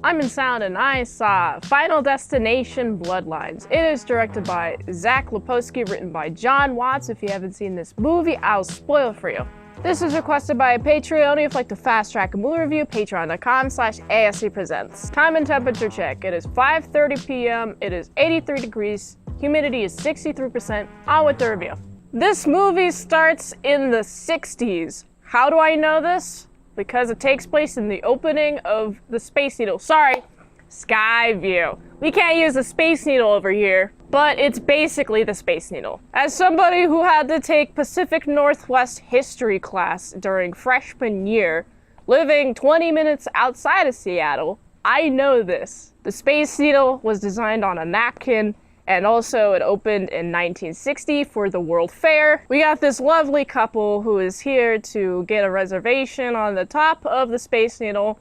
I'm in sound and I saw Final Destination Bloodlines. It is directed by Zach Lipovsky, written by John Watts. If you haven't seen this movie, I'll spoil it for you. This was requested by a Patreon. If you'd like to fast track a movie review, patreon.com/ASEPresents. Time and temperature check. It is 5:30 p.m. It is 83 degrees. Humidity is 63%. On with the review. This movie starts in the 60s. How do I know this? Because it takes place in the opening of the Space Needle. Sorry, Skyview. We can't use the Space Needle over here, but it's basically the Space Needle. As somebody who had to take Pacific Northwest history class during freshman year, living 20 minutes outside of Seattle, I know this. The Space Needle was designed on a napkin, and also it opened in 1960 for the World Fair. We got this lovely couple who is here to get a reservation on the top of the Space Needle.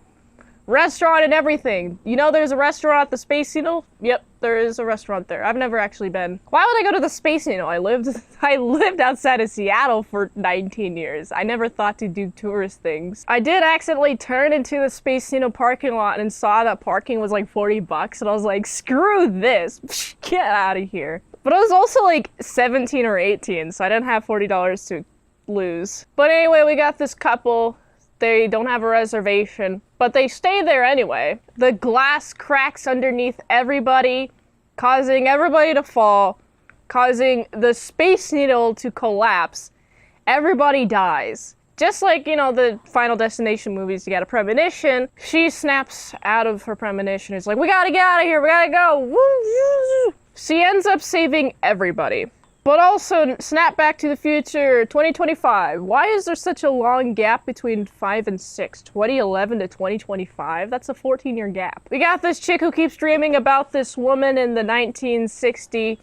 Restaurant and everything. You know there's a restaurant at the Space Needle? Yep, there is a restaurant there. I've never actually been. Why would I go to the Space Needle? I lived outside of Seattle for 19 years. I never thought to do tourist things. I did accidentally turn into the Space Needle parking lot and saw that parking was like $40, and I was like, screw this, get out of here. But I was also like 17 or 18, so I didn't have $40 to lose. But anyway, we got this couple. They don't have a reservation, but they stay there anyway. The glass cracks underneath everybody, causing everybody to fall, causing the Space Needle to collapse. Everybody dies. Just like, you know, the Final Destination movies, you got a premonition. She snaps out of her premonition. It's like, we gotta get out of here, we gotta go. Woo, woo. She ends up saving everybody. But also, snap back to the future, 2025. Why is there such a long gap between 5 and 6? 2011 to 2025? That's a 14-year gap. We got this chick who keeps dreaming about this woman in the 1960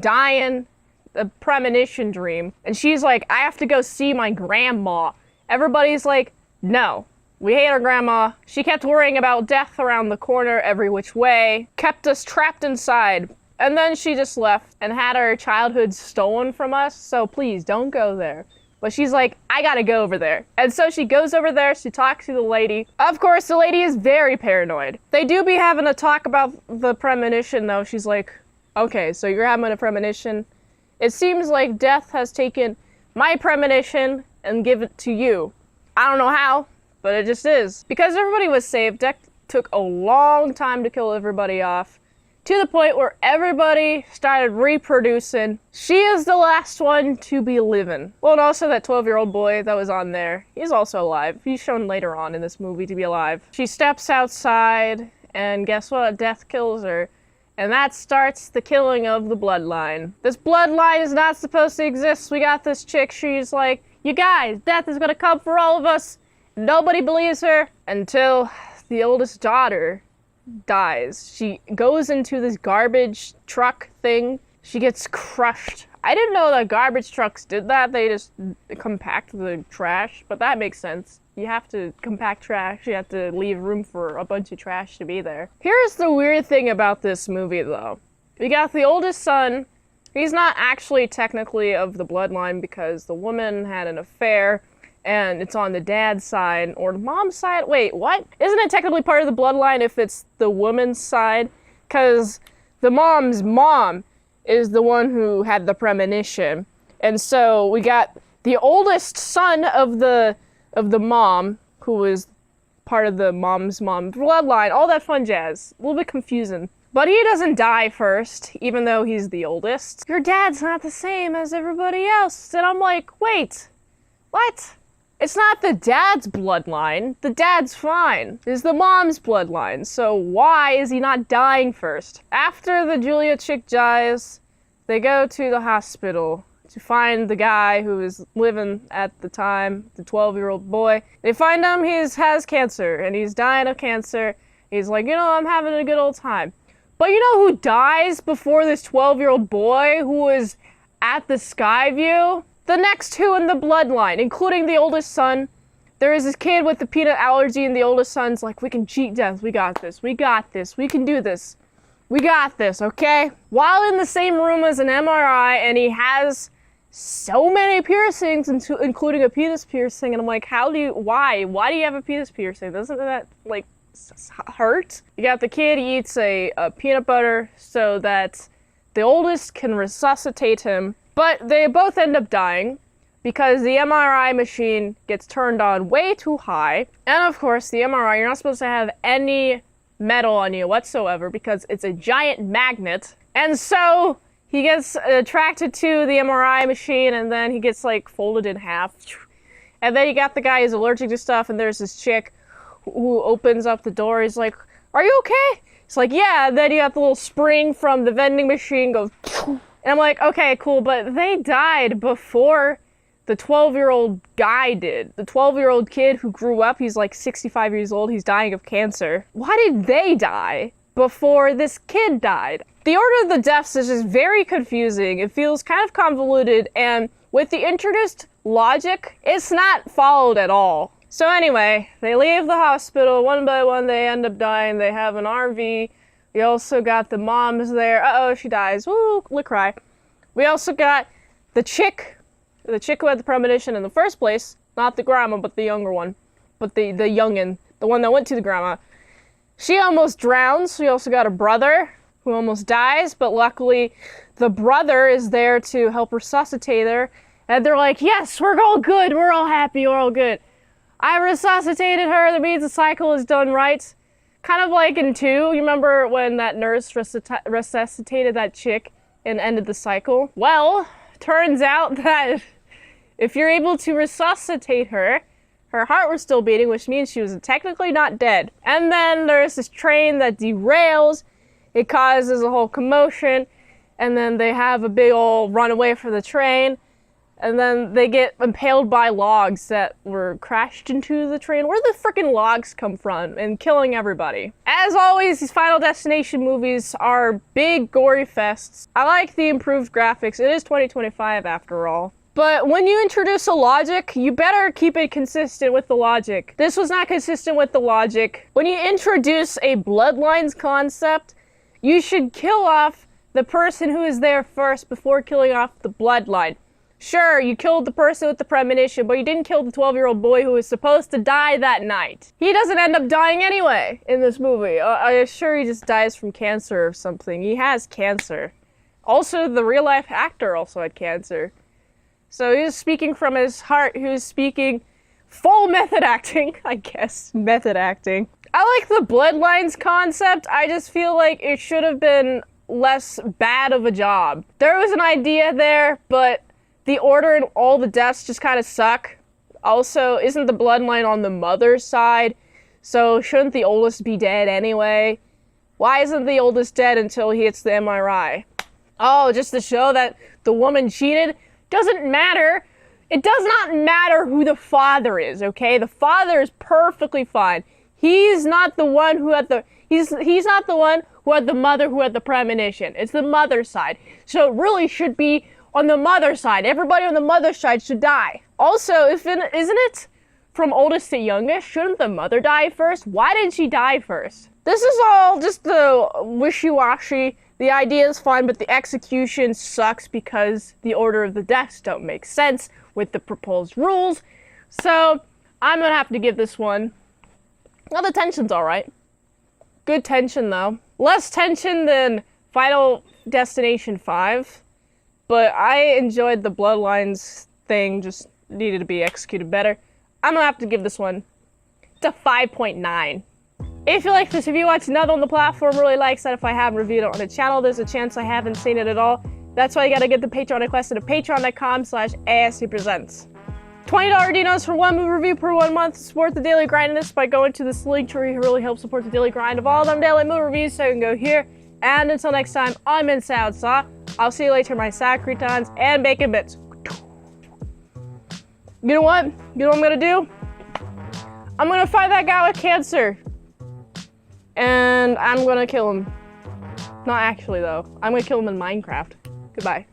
dying, a premonition dream. And she's like, I have to go see my grandma. Everybody's like, no. We hate our grandma. She kept worrying about death around the corner every which way. Kept us trapped inside. And then she just left and had our childhood stolen from us, so please don't go there. But she's like, I gotta go over there. And so she goes over there, she talks to the lady. Of course, the lady is very paranoid. They do be having a talk about the premonition though. She's like, okay, so you're having a premonition. It seems like death has taken my premonition and give it to you. I don't know how, but it just is. Because everybody was saved, death took a long time to kill everybody off. To the point where everybody started reproducing. She is the last one to be living. Well, and also that 12-year-old boy that was on there, he's also alive. He's shown later on in this movie to be alive. She steps outside, and guess what? Death kills her. And that starts the killing of the bloodline. This bloodline is not supposed to exist. We got this chick, she's like, you guys, death is gonna come for all of us. Nobody believes her until the oldest daughter dies. She goes into this garbage truck thing. She gets crushed. I didn't know that garbage trucks did that. They just compact the trash, but that makes sense. You have to compact trash. You have to leave room for a bunch of trash to be there. Here's the weird thing about this movie, though. We got the oldest son. He's not actually technically of the bloodline because the woman had an affair. And it's on the dad's side, or the mom's side? Wait, what? Isn't it technically part of the bloodline if it's the woman's side? Because the mom's mom is the one who had the premonition. And so we got the oldest son of the mom, who was part of the mom's mom bloodline, all that fun jazz. A little bit confusing. But he doesn't die first, even though he's the oldest. Your dad's not the same as everybody else. And I'm like, wait, what? It's not the dad's bloodline. The dad's fine. It's the mom's bloodline. So why is he not dying first? After the Julia chick dies, they go to the hospital to find the guy who was living at the time, the 12-year-old boy. They find him, he has cancer, and he's dying of cancer. He's like, you know, I'm having a good old time. But you know who dies before this 12-year-old boy who was at the Skyview? The next two in the bloodline, including the oldest son. There is this kid with the peanut allergy, and the oldest son's like, we can cheat death, we got this, we got this, we can do this. We got this, okay? While in the same room as an MRI, and he has so many piercings, including a penis piercing, and I'm like, why? Why do you have a penis piercing? Doesn't that, like, hurt. You got the kid, he eats a peanut butter so that the oldest can resuscitate him, but they both end up dying because the MRI machine gets turned on way too high. And of course, the MRI, you're not supposed to have any metal on you whatsoever because it's a giant magnet. And so he gets attracted to the MRI machine, and then he gets like folded in half. And then you got the guy who's allergic to stuff, and there's this chick who opens up the door. He's like, "Are you okay?" It's like, "Yeah." And then you got the little spring from the vending machine goes, and I'm like, okay, cool, but they died before the 12-year-old guy did. The 12-year-old kid who grew up, he's like 65 years old, he's dying of cancer. Why did they die before this kid died? The order of the deaths is just very confusing. It feels kind of convoluted, and with the introduced logic, it's not followed at all. So anyway, they leave the hospital, one by one they end up dying. They have an RV. We also got the moms there. Uh-oh, she dies. Woo, look, cry. We also got the chick who had the premonition in the first place. Not the grandma, but the younger one. But the youngin', the one that went to the grandma. She almost drowns. We also got a brother who almost dies, but luckily the brother is there to help resuscitate her. And they're like, yes, we're all good. We're all happy. We're all good. I resuscitated her. That means the cycle is done right. Kind of like in 2, you remember when that nurse resuscitated that chick and ended the cycle? Well, turns out that if you're able to resuscitate her, her heart was still beating, which means she was technically not dead. And then there's this train that derails. It causes a whole commotion, and then they have a big old runaway for the train. And then they get impaled by logs that were crashed into the train. Where the frickin' logs come from? And killing everybody. As always, these Final Destination movies are big, gory fests. I like the improved graphics. It is 2025 after all. But when you introduce a logic, you better keep it consistent with the logic. This was not consistent with the logic. When you introduce a Bloodlines concept, you should kill off the person who is there first before killing off the bloodline. Sure, you killed the person with the premonition, but you didn't kill the 12-year-old boy who was supposed to die that night. He doesn't end up dying anyway in this movie. I'm sure he just dies from cancer or something. He has cancer. Also, the real-life actor also had cancer. So he was speaking from his heart. He was speaking full method acting, I guess. Method acting. I like the Bloodlines concept. I just feel like it should have been less bad of a job. There was an idea there, but the order and all the deaths just kind of suck. Also, isn't the bloodline on the mother's side? So shouldn't the oldest be dead anyway? Why isn't the oldest dead until he hits the MRI? Oh, just to show that the woman cheated? Doesn't matter. It does not matter who the father is, okay? The father is perfectly fine. He's not the one who had the... He's not the one who had the mother who had the premonition. It's the mother's side. So it really should be on the mother's side. Everybody on the mother's side should die. Also, isn't it from oldest to youngest? Shouldn't the mother die first? Why did she die first? This is all just the wishy-washy. The idea is fine, but the execution sucks because the order of the deaths don't make sense with the proposed rules. So I'm gonna have to give this one. Well, the tension's alright. Good tension though. Less tension than Final Destination 5. But I enjoyed the Bloodlines thing, just needed to be executed better. I'm gonna have to give this one to 5.9. If you like this, if you watch another on the platform, really likes that if I haven't reviewed it on the channel, there's a chance I haven't seen it at all. That's why you gotta get the Patreon request at patreon.com/ASEPresents. $20 dinos for one movie review per 1 month. Support the daily grind in this by going to this link tree. It really helps support the daily grind of all them daily movie reviews, so you can go here. And until next time, I'm itsmintsalad. I'll see you later, my sad croutons and bacon bits. You know what? You know what I'm gonna do? I'm gonna find that guy with cancer. And I'm gonna kill him. Not actually, though. I'm gonna kill him in Minecraft. Goodbye.